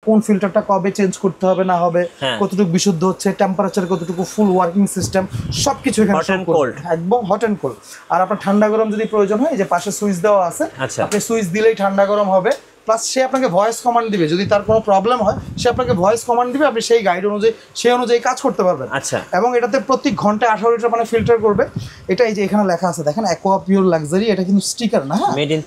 কোন ফিল্টারটা কবে চেঞ্জ করতে হবে না হবে, কতটুকু বিশুদ্ধ হচ্ছে, টেম্পারেচার কতটুকু, ফুল ওয়ার্কিং সিস্টেম সবকিছু এখানে একদম হট এন্ড কোল্ড। আর আপনার ঠান্ডা গরম যদি প্রয়োজন হয়, যে পাশে সুইচ দেওয়া আছে, আপনি সুইচ দিলেই ঠান্ডা গরম হবে। প্লাস সে আপনাকে ভয়েস কমান্ড দিবে, যদি তার কোনো প্রবলেম হয় সে আপনাকে ভয়েস কমান্ড দিবে, আপনি সেই গাইড অনুযায়ী সেই অনুযায়ী কাজ করতে পারবেন। এবং এটাতে প্রতি ঘন্টায় 18 লিটার পানি ফিল্টার করবে। এটা এই যে এখানে লেখা আছে দেখেন, অ্যাকোয়া পিওর লাক্সারি, এটা কিন্তু স্টিকার না, মেড ইন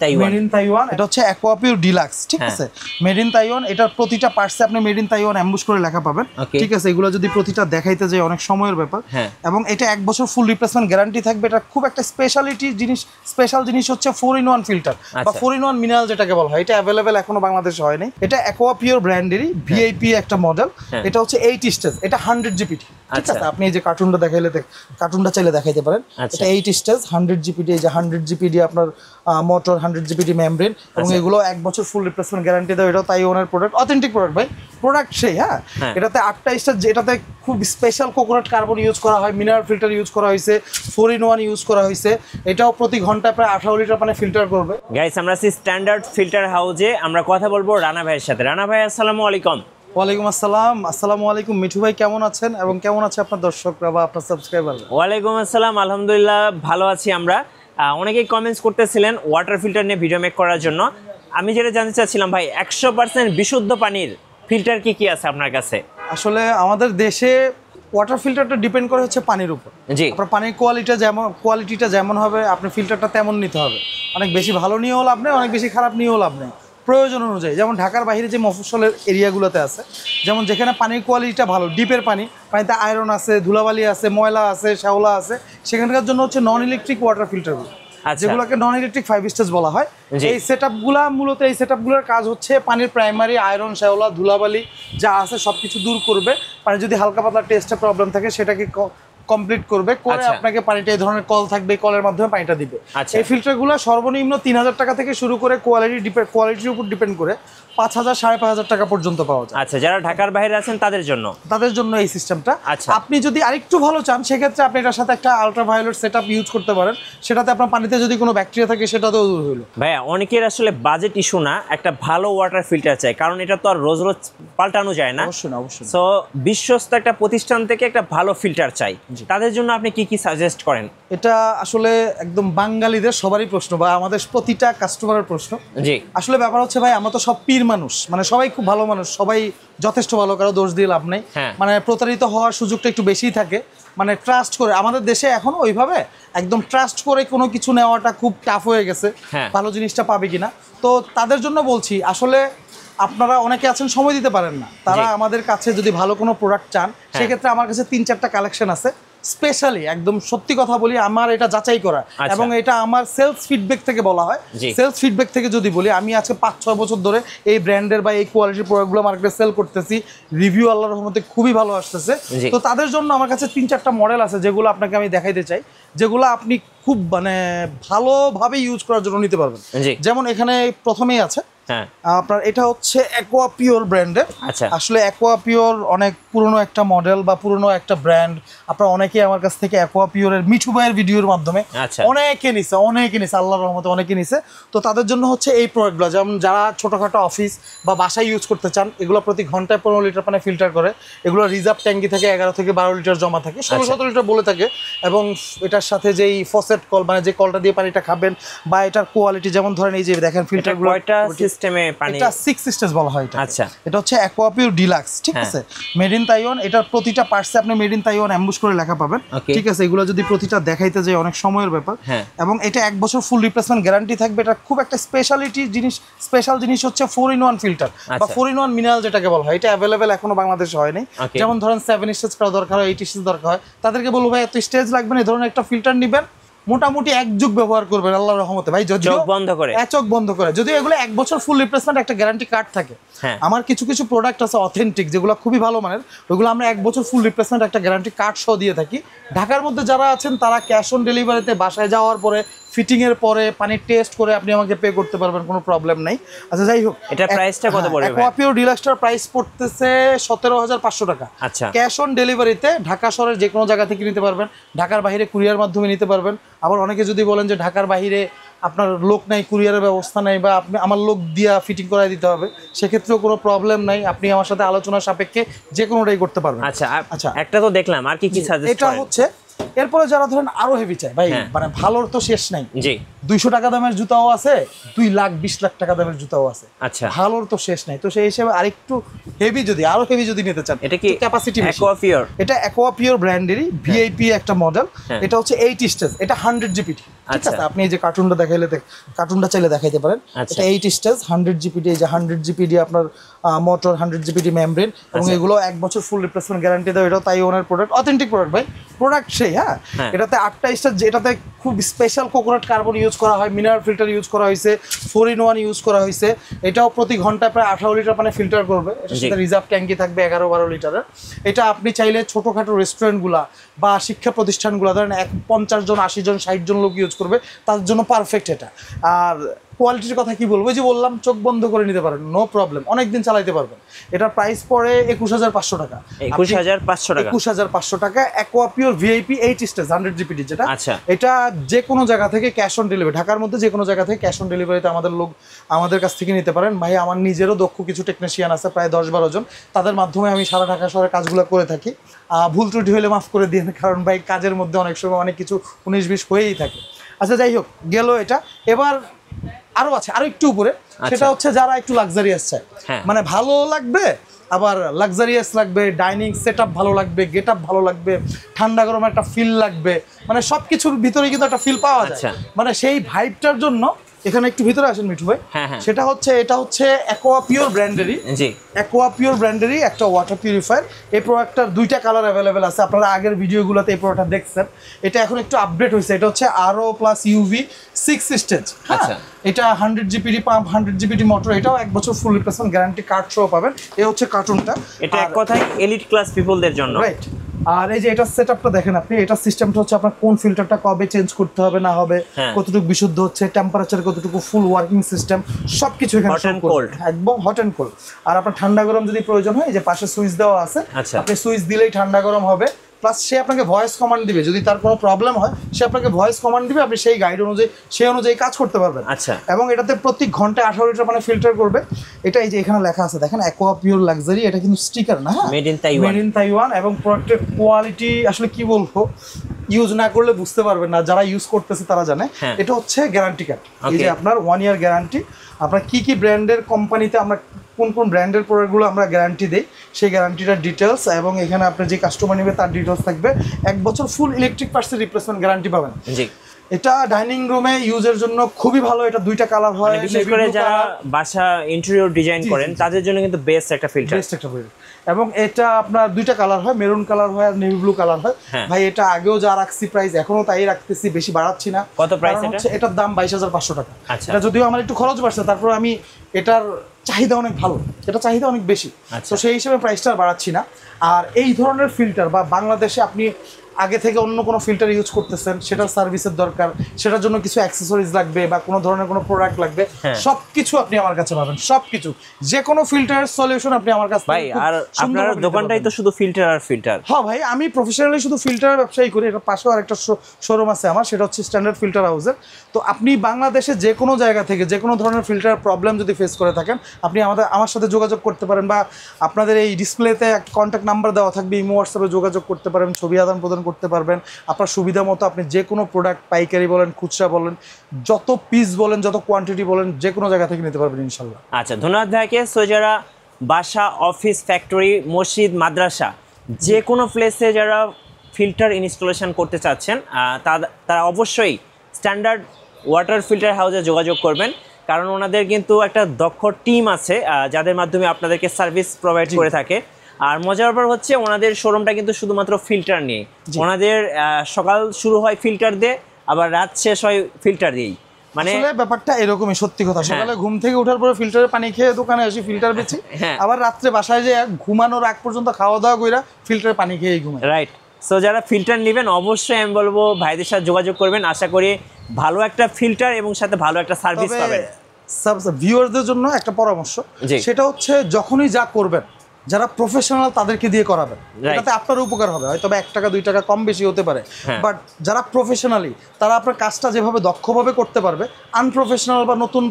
তাইওয়ান। এটা হচ্ছে অ্যাকোয়া পিওর ডিলাক্স, ঠিক আছে, মেড ইন তাইওয়ান। এটার প্রতিটা পার্টসে আপনি মেড ইন তাইওয়ান অ্যাম্বুশ করে লেখা পাবেন, ঠিক আছে। এগুলো যদি প্রতিটা দেখাইতে যায় অনেক সময়ের ব্যাপার। এবং এটা 1 বছর ফুল রিপ্লেসমেন্ট গ্যারান্টি থাকবে। এটা খুব একটা স্পেশাল জিনিস হচ্ছে 4-in-1 ফিল্টার বা 4-in-1 মিনারেল যেটাকে বলা হয়। এটা অ্যাভেলেবেল এখনো বাংলাদেশে হয়নি। এটা অ্যাকোয়া পিওর ব্র্যান্ডেরই ভিআইপি একটা মডেল। এটা হচ্ছে 8 স্টেজ, এটা 100 জিপিটি, ঠিক আছে। আপনি এই যে কার্টুনটা দেখাইলে, কার্টুনটা চাইলে দেখাইতে পারেন। এটা 8 স্টেজ 100 জিপিটি, এই যে 100 জিপিটি আপনার মোটর, 100 জিপিটি মেমব্রেন, এবং এগুলো 1 বছর ফুল রিপ্লেসমেন্ট গ্যারান্টি দেয়। এটা তাইওয়ানের প্রোডাক্ট, অথেন্টিক প্রোডাক্ট ভাই, প্রোডাক্ট সেই। এটাতে 8টা স্টেজ, এটাতে খুব স্পেশাল কোকোনাট কার্বন ইউজ করা হয়, মিনারেল ফিল্টার ইউজ করা হয়েছে, 4-in-1 ইউজ করা হয়েছে। এটাও প্রতি ঘন্টায় প্রায় 18 লিটার পানি ফিল্টার করবে। গাইস, আমরা আছি স্ট্যান্ডার্ড ফিল্টার হাউসে। আমরা কথা বলবো রানা ভাইয়ের সাথে। রানা ভাই, আসসালামু আলাইকুম। ওয়ালাইকুম আসসালাম। আসসালামু আলাইকুম মিঠু ভাই, কেমন আছেন এবং কেমন আছে আপনার দর্শকরা বা আপনার সাবস্ক্রাইবার? ওয়ালাইকুম আসসালাম, আলহামদুলিল্লাহ ভালো আছি আমরা। অনেকেই কমেন্টস করতেছিলেন ওয়াটার ফিল্টার নিয়ে ভিডিও মেক করার জন্য। আমি যেটা জানতে চাচ্ছিলাম ভাই, 100% বিশুদ্ধ পানির ফিল্টার কি কি আছে আপনার কাছে? আসলে আমাদের দেশে ওয়াটার ফিল্টারটা ডিপেন্ড করে হচ্ছে পানির উপর। জি, আপনার পানির কোয়ালিটিটা যেমন হবে আপনি ফিল্টারটা তেমন নিতে হবে। অনেক বেশি ভালো নিয়েও লাভ নেই, অনেক বেশি খারাপ নিয়েও লাভ নেই, প্রয়োজন অনুযায়ী। যেমন ঢাকার বাইরে যে মফস্বলের এরিয়াগুলোতে আছে, যেমন যেখানে পানির কোয়ালিটিটা ভালো, ডিপের পানিতে আয়রন আছে, ধুলাবালি আছে, ময়লা আছে, শ্যাওলা আছে, সেখানকার জন্য হচ্ছে নন ইলেকট্রিক ওয়াটার ফিল্টারগুলো, যেগুলোকে নন ইলেকট্রিক 5 স্টেজ বলা হয়। এই সেটআপগুলোর কাজ হচ্ছে পানির প্রাইমারি আয়রন, শ্যাওলা, ধুলাবালি যা আছে সবকিছু দূর করবে। পানি যদি হালকা পাতলা টেস্টে প্রবলেম থাকে সেটাকে কমপ্লিট করবে, করে আপনাকে পানিটা এই ধরনের কল থাকবে, কলের মাধ্যমে পানিটা দিবে। এই ফিল্টারগুলো সর্বনিম্ন 3000 টাকা থেকে শুরু করে কোয়ালিটির উপর ডিপেন্ড করে 5000 5500 টাকা পর্যন্ত পাওয়া যায়। আচ্ছা, যারা ঢাকার বাইরে আছেন তাদের জন্য এই সিস্টেমটা। আপনি যদি আরেকটু ভালো চান, সেক্ষেত্রে আপনি এটার সাথে একটা আলট্রাভায়োলেট সেটআপ ইউজ করতে পারেন। সেটাতে আপনার পানিতে যদি কোনো ব্যাকটেরিয়া থাকে সেটাতেও দূর হলো। ভাইয়া, অনেকের আসলে বাজেট ইস্যু না, একটা ভালো ওয়াটার ফিল্টার চাই, কারণ এটা তো আর রোজ রোজ পাল্টানো যায় না। অবশ্যই। সো বিশ্বস্ত একটা প্রতিষ্ঠান থেকে একটা ভালো ফিল্টার চাই, তাদের জন্য আপনি কি কি সাজেস্ট করেন? এটা আসলে একদম বাঙালিদের সবারই প্রশ্ন, বা আমাদের প্রতিটা কাস্টমারের প্রশ্ন। জি, আসলে ব্যাপার হচ্ছে ভাই, আমরা তো সব পীর মানুষ, মানে সবাই খুব ভালো মানুষ, সবাই যথেষ্ট ভালো, কারো দোষ দিয়ে লাভ নেই। মানে প্রতারিত হওয়ার সুযোগটা একটু বেশিই থাকে। মানে ট্রাস্ট করে, আমাদের দেশে এখন ওইভাবে একদম ট্রাস্ট করে কোনো কিছু নেওয়াটা খুব টাফ হয়ে গেছে, ভালো জিনিসটা পাবে কিনা। তো তাদের জন্য বলছি, আসলে আপনারা অনেকে আছেন সময় দিতে পারেন না, তারা আমাদের কাছে যদি ভালো কোনো প্রোডাক্ট চান, সেক্ষেত্রে আমার কাছে 3-4টা কালেকশন আছে। স্পেশালি একদম সত্যি কথা বলি, আমার এটা যাচাই করা, এবং এটা আমার সেলস ফিডব্যাক থেকে বলা হয়। সেলস ফিডব্যাক থেকে যদি বলি, আমি আজকে 5-6 বছর ধরে এই ব্র্যান্ডের বা এই কোয়ালিটির প্রোডাক্টগুলো মার্কেটে সেল করতেছি। রিভিউ আল্লাহর রহমতে খুবই ভালো আসতেছে। তো তাদের জন্য আমার কাছে 3-4টা মডেল আছে, যেগুলো আপনাকে আমি দেখাইতে চাই, যেগুলো আপনি খুব মানে ভালোভাবে ইউজ করার জন্য নিতে পারবেন। যেমন এখানে প্রথমেই আছে আপনার, এটা হচ্ছে অ্যাকোয়া পিওর ব্র্যান্ডের। আসলে অ্যাকোয়া পিওর অনেক পুরনো একটা মডেল বা পুরনো একটা ব্র্যান্ড। আপনারা অনেকেই আমার কাছ থেকে অ্যাকোয়া পিওরের মিঠু ভাইয়ের ভিডিওর মাধ্যমে অনেকে নিছে, আল্লাহর রহমতে অনেকে নিছে। তো তাদের জন্য হচ্ছে এই প্রোডাক্টগুলো, যেমন যারা ছোটোখাটো অফিস বা বাসায় ইউজ করতে চান, এগুলো প্রতি ঘন্টায় 15 লিটার পানি ফিল্টার করে। এগুলো রিজার্ভ ট্যাঙ্কি থেকে 11 থেকে 12 লিটার জমা থাকে, 16-17 লিটার বলে থাকে। এবং এটার সাথে যেই ফসেট কল, মানে যে কলটা দিয়ে পানিটা খাবেন, বা এটার কোয়ালিটি, যেমন ধরেন এই যে দেখেন ফিল্টারগুলো, এটা 6 স্টেজ বলা হয়। এটা হচ্ছে অ্যাকোয়া পিওর ডিলাক্স, ঠিক আছে, মেড ইন তাইওয়ান। এটার প্রতিটা পার্টসে আপনি মেড ইন তাইওয়ান অ্যাম্বুশ করে লেখা পাবেন, ঠিক আছে। এগুলো যদি প্রতিটা দেখাইতে যায় অনেক সময়ের ব্যাপার। এবং এটা 1 বছর ফুল রিপ্লেসমেন্ট গ্যারান্টি থাকবে। এটা খুব একটা স্পেশাল জিনিস হচ্ছে 4-in-1 ফিল্টার বা 4-in-1 মিনারেল যেটাকে বলা হয়। এটা অ্যাভেলেবেল এখনো বাংলাদেশে হয়নি। যেমন ধরেন 7 স্টেজ করা দরকার হয়, 8 স্টেজ দরকার হয়, তাদেরকে বলবো ভাই এত স্টেজ লাগবে না, এই ধরনের একটা ফিল্টার নিবেন, মোটামুটি 1 যুগ ব্যবহার করবেন আল্লাহর রহমতে ভাই। চোখ বন্ধ করে যদি এগুলো 1 বছর ফুল রিপ্লেসমেন্ট একটা গ্যারান্টি কার্ড থাকে। আমার কিছু প্রোডাক্ট আছে অথেন্টিক, যেগুলো খুবই ভালো মানের, ওইগুলো আমরা 1 বছর ফুল রিপ্লেসমেন্ট একটা গ্যারান্টি কার্ড সহ দিয়ে থাকি। ঢাকার মধ্যে যারা আছেন তারা ক্যাশ অন ডেলিভারিতে বাসায় যাওয়ার পরে, ফিটিংয়ের পরে পানির টেস্ট করে আপনি আমাকে পে করতে পারবেন, কোনো প্রবলেম নাই। আচ্ছা, যাই হোক, এটা প্রাইসটা কত পড়বে? অ্যাকোয়া পিওর ডিলাক্সটার প্রাইস পড়তেছে 17,500 টাকা। ক্যাশ অন ডেলিভারিতে ঢাকা শহরের যে কোনো জায়গা থেকে নিতে পারবেন, ঢাকার বাইরে কুরিয়ার মাধ্যমে নিতে পারবেন। আবার অনেকে যদি বলেন যে ঢাকার বাইরে আপনার লোক নাই, কুরিয়ারের ব্যবস্থা নাই, বা আপনি আমার লোক দিয়া ফিটিং করাই দিতে হবে, সেক্ষেত্রেও কোনো প্রবলেম নাই, আপনি আমার সাথে আলোচনা সাপেক্ষে যে কোনোটাই করতে পারবেন। আচ্ছা আচ্ছা, একটা তো দেখলাম, আর কি কি সাজেস্ট এটা হচ্ছে এরপরে যারা ধরেন আরো হেভি চাই ভাই, মানে ভালোর তো শেষ নাই। জি, 200 টাকা দামের জুতাও আছে, 2,20,00,000 টাকা দামের জুতাও আছে। আচ্ছা, ভালোর তো শেষ নাই। তো সেই হিসেবে আরেকটু হেভি যদি, আরো হেভি যদি নিতে চান, এটা কি ক্যাপাসিটি অ্যাকোয়াপিওর? এটা অ্যাকোয়াপিওর ব্র্যান্ডেরই ভিআইপি একটা মডেল। এটা হচ্ছে 8 স্টেজ, এটা 100 জিপিটি। ঠিক আছে, আপনি এই যে কার্টুনটা দেখাইলে, কার্টুনটা চাইলে দেখাইতে পারেন। এটা 8 স্টেজ 100 জিপিটি, এই যে 100 জিপিটি আপনার মোটর, 100 জিপিটি মেমব্রেন, এবং এগুলো 1 বছর ফুল রিপ্লেসমেন্ট গ্যারান্টি দেয়। এটাও তাইওয়ানের প্রোডাক্ট, অথেন্টিক প্রোডাক্ট ভাই, প্রোডাক্ট সেই। হ্যাঁ, এটাতে 8টা স্টেজ, এটাতে খুব স্পেশাল কোকোনাট কার্বন ইউজ করা হয়, মিনারেল ফিল্টার ইউজ করা হয়েছে, 4-in-1 ইউজ করা হয়েছে। এটাও প্রতি ঘন্টায় প্রায় 18 লিটার পানি ফিল্টার করবে। এটার সাথে রিজার্ভ ট্যাঙ্কি থাকবে 11-12 লিটারের। এটা আপনি চাইলে ছোটোখাটো রেস্টুরেন্টগুলা বা শিক্ষা প্রতিষ্ঠানগুলো, ধরেন 50 জন, 80 জন, 60 জন লোক ইউজ করবে, তাদের জন্য পারফেক্ট এটা। আর কোয়ালিটির কথা কি বলবো, যে বললাম চোখ বন্ধ করে নিতে পারেন, নো প্রবলেম, অনেকদিন চালাইতে পারবেন। এটার প্রাইস পড়ে 21,500 টাকা। 21,500 টাকা। অ্যাকোয়াপিওর ভিআইপি 8 স্টেজ 100 জিপিটি যেটা। আচ্ছা, এটা যে কোনো জায়গা থেকে ক্যাশ অন ডেলিভারি, ঢাকার মধ্যে যে কোনো জায়গা থেকে ক্যাশ অন ডেলিভারিতে আমাদের লোক আমাদের কাছ থেকে নিতে পারেন। ভাই আমার নিজেরও দক্ষ কিছু টেকনিশিয়ান আছে, প্রায় 10-12 জন, তাদের মাধ্যমে আমি সারা ঢাকা শহরে কাজগুলো করে থাকি। ভুল ত্রুটি হলে মাফ করে দিন, কারণ ভাই কাজের মধ্যে অনেক সময় অনেক কিছু 19-20 হয়েই থাকে। আচ্ছা, যাই হোক, গেল এটা। এবার আরো আছে, আরো একটু উপরে, সেটা হচ্ছে যারা একটু লাক্সারিয়াস চায়, মানে ভালো লাগবে, আবার লাক্সারিয়াস লাগবে, ডাইনিং সেটআপ ভালো লাগবে, গেটআপ ভালো লাগবে, ঠান্ডা গরম একটা ফিল লাগবে, মানে সবকিছুর ভিতরে কিন্তু একটা ফিল পাওয়া যায়। মানে সেই ভাইবটার জন্য এখানে একটু ভিতরে আসেন মিঠু ভাই। সেটা হচ্ছে, এটা হচ্ছে অ্যাকোয়াপিওর ব্র্যান্ডেরই, অ্যাকোয়াপিওর ব্র্যান্ডেরই একটা ওয়াটার পিউরিফায়ার। এই প্রোডাক্টটার 2টা কালার অ্যাভেলেবেল আছে, আপনারা আগের ভিডিওগুলোতে এই প্রোডাক্টটা দেখছেন। এটা এখন একটু আপডেট হয়েছে, এটা হচ্ছে RO প্লাস UV 6 স্টেজ। আচ্ছা, এটা 100 জিপিটি পাম্প, 100 জিপিটি মোটর, এটাও 1 বছর ফুল রিপ্লেসমেন্ট গ্যারান্টি কার্ড সহ পাবেন। এই হচ্ছে কার্টুনটা। এটা এক কথায় এলিট ক্লাস পিপলদের জন্য, রাইট? আর এই যে এটা সেটআপটা দেখেন আপনি, এটা সিস্টেমটা হচ্ছে আপনার কোন ফিল্টারটা কবে চেঞ্জ করতে হবে না হবে, কতটুকু বিশুদ্ধ হচ্ছে, টেম্পারেচার কতটুকু, ফুল ওয়ার্কিং সিস্টেম, সবকিছু এখানে একদম হট এন্ড কোল্ড। আর আপনার ঠান্ডা গরম যদি প্রয়োজন হয়, এই যে পাশে সুইচ দেওয়া আছে, আপনি সুইচ দিলেই ঠান্ডা গরম হবে। প্লাস সে আপনাকে ভয়েস কমান্ড দিবে, যদি তার কোনো প্রবলেম হয় সে আপনাকে ভয়েস কমান্ড দিবে, আপনি সেই গাইড অনুযায়ী সেই অনুযায়ী কাজ করতে পারবেন। আচ্ছা, এবং এটাতে প্রতি ঘন্টায় 18 লিটার পানি ফিল্টার করবে। এটা এই যে এখানে লেখা আছে দেখেন, অ্যাকোয়াপিওর লাক্সারি, এটা কিন্তু স্টিকার না, মেড ইন তাইওয়ান। এবং প্রোডাক্টের কোয়ালিটি আসলে কি বলবো, ইউজ না করলে বুঝতে পারবেন না, যারা ইউজ করতেছে তারা জানে। এটা হচ্ছে গ্যারান্টি কার্ড, এই যে আপনার 1 ইয়ার গ্যারান্টি। আপনার কি কি ব্র্যান্ডের কোম্পানিতে আমরা কোন কোন ব্র্যান্ডের প্রোডাক্টগুলো আমরা গ্যারান্টি দেই, সেই গ্যারান্টিটার ডিটেলস, এবং এখানে আপনার যে কাস্টমার নেবে তার ডিটেলস থাকবে। 1 বছর ফুল ইলেকট্রিক পার্টসের রিপ্লেসমেন্ট গ্যারান্টি পাবেন। জি, এটা ডাইনিং রুমে ইউজের জন্য খুবই ভালো। এটা 2টা কালার হয়, বিশেষ করে যারা বাসা ইন্টেরিয়র ডিজাইন করেন তাদের জন্য কিন্তু বেস্ট একটা ফিল্টার। এবং এটা আপনার 2টা কালার হয়, মেরুন কালার হয় আর নেভি ব্লু কালার হয়। ভাই এটা আগেও যা রাখছি প্রাইস, এখনো তাই রাখতেছি, বেশি বাড়াচ্ছি না। কত প্রাইস এটা? এটার দাম 22,500 টাকা। এটা যদিও আমার একটু খরচ বাড়ছে, তারপর আমি এটার চাহিদা অনেক ভালো, এটা চাহিদা অনেক বেশি, তো সেই হিসেবে প্রাইসটা বাড়াচ্ছি না। আর এই ধরনের ফিল্টার বা বাংলাদেশে আপনি আগে থেকে অন্য কোনো ফিল্টার ইউজ করতেছেন, সেটার সার্ভিসের দরকার, সেটার জন্য কিছু অ্যাক্সেসরিজ লাগবে বা কোনো ধরনের কোনো প্রোডাক্ট লাগবে, সবকিছু আপনি আমার কাছে পাবেন। সবকিছু, যে কোনো ফিল্টারের সলিউশন আপনি আমার কাছে। ভাই আর আপনার দোকানটাই তো শুধু ফিল্টার আর ফিল্টার? হ্যাঁ ভাই, আমি প্রফেশনালি শুধু ফিল্টারের ব্যবসায়ী করি। এটা পাশেও আরেকটা শোরুম আছে আমার, সেটা হচ্ছে স্ট্যান্ডার্ড ফিল্টার হাউসের। তো আপনি বাংলাদেশে যে কোনো জায়গা থেকে যে কোনো ধরনের ফিল্টার প্রবলেম যদি ফেস করে থাকেন, আপনি আমার সাথে যোগাযোগ করতে পারেন, বা আপনাদের এই ডিসপ্লেতে কন্ট্যাক্ট নাম্বার দেওয়া থাকবে, ইমো হোয়াটসঅ্যাপে যোগাযোগ করতে পারেন, ছবি আদান প্রদান করতে পারবেন। আপনার সুবিধা মতো আপনি যে কোনো প্রোডাক্ট, পাইকারি বলেন, খুচরা বলেন, যত পিস বলেন, যত কোয়ান্টিটি বলেন, যে কোনো জায়গা থেকে নিতে পারবেন ইনশাল্লাহ। আচ্ছা, ধন্যবাদ ভাইকে। সো যারা বাসা, অফিস, ফ্যাক্টরি, মসজিদ, মাদ্রাসা, যে কোনো প্লেসে যারা ফিল্টার ইনস্টলেশন করতে চাচ্ছেন, তারা অবশ্যই স্ট্যান্ডার্ড ওয়াটার ফিল্টার হাউসে যোগাযোগ করবেন, কারণ ওনাদের কিন্তু একটা দক্ষ টিম আছে যাদের মাধ্যমে আপনাদেরকে সার্ভিস প্রোভাইড করে থাকে। আর মজার ব্যাপার হচ্ছে ওনাদের শোরুমটা কিন্তু শুধুমাত্র ফিল্টার নিয়ে, ওনাদের সকাল শুরু হয় ফিল্টার দিয়ে, আবার রাত শেষ হয় ফিল্টার দিয়েই। মানে ব্যাপারটা এরকমই, সত্যি কথা। সকালে ঘুম থেকে ওঠার পরে ফিল্টারের পানি খেয়ে দোকানে আসি, ফিল্টার বেচি, আবার রাত্রে বাসায় যে ঘুমানোর আগ পর্যন্ত খাওয়া দাওয়া কইরা ফিল্টারের পানি খেয়েই ঘুমাই। রাইট। সো যারা ফিল্টার নেবেন অবশ্যই আমি বলবো ভাইদের সাথে যোগাযোগ করবেন, আশা করি ভালো একটা ফিল্টার এবং সাথে ভালো একটা সার্ভিস পাবেন। ভিউয়ারদের জন্য একটা পরামর্শ, সেটা হচ্ছে যখনই যা করবেন যারা প্রফেশনাল তাদেরকে দিয়ে করাবেন, এটাতে আপনার উপকার হবে, হয়তো 1 টাকা 2 টাকা কম বেশি হতে পারে, বাট যারা প্রফেশনালি তারা আপনার কাজটা যেভাবে দক্ষভাবে করতে পারবে, আনপ্রফেশনাল বা নতুন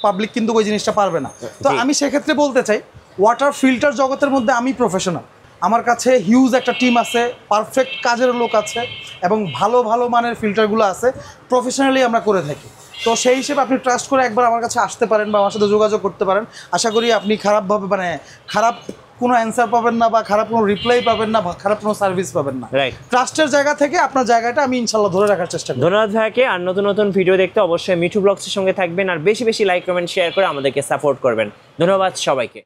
পাবলিক কিন্তু ওই জিনিসটা পারবে না। তো আমি সেক্ষেত্রে বলতে চাই ওয়াটার ফিল্টার জগতের মধ্যে আমি প্রফেশনাল, আমার কাছে হিউজ একটা টিম আছে, পারফেক্ট কাজের লোক আছে এবং ভালো ভালো মানের ফিল্টারগুলো আছে, প্রফেশনালি আমরা করে থাকি। তো সেই হিসেবে আপনি ট্রাস্ট করে একবার আমার কাছে আসতে পারেন বা আমার সাথে যোগাযোগ করতে পারেন। আশা করি আপনি খারাপভাবে মানে খারাপ কোনো অ্যান্সার পাবেন না বা খারাপ কোনো রিপ্লাই পাবেন না বা খারাপ কোনো সার্ভিস পাবেন না। ট্রাস্টের জায়গা থেকে আপনার জায়গাটা আমি ইনশাল্লাহ ধরে রাখার চেষ্টা করি। ধন্যবাদ ভাইকে। আর নতুন নতুন ভিডিও দেখতে অবশ্যই মিঠু ব্লগসের সঙ্গে থাকবেন আর বেশি বেশি লাইক কমেন্ট শেয়ার করে আমাদেরকে সাপোর্ট করবেন। ধন্যবাদ সবাইকে।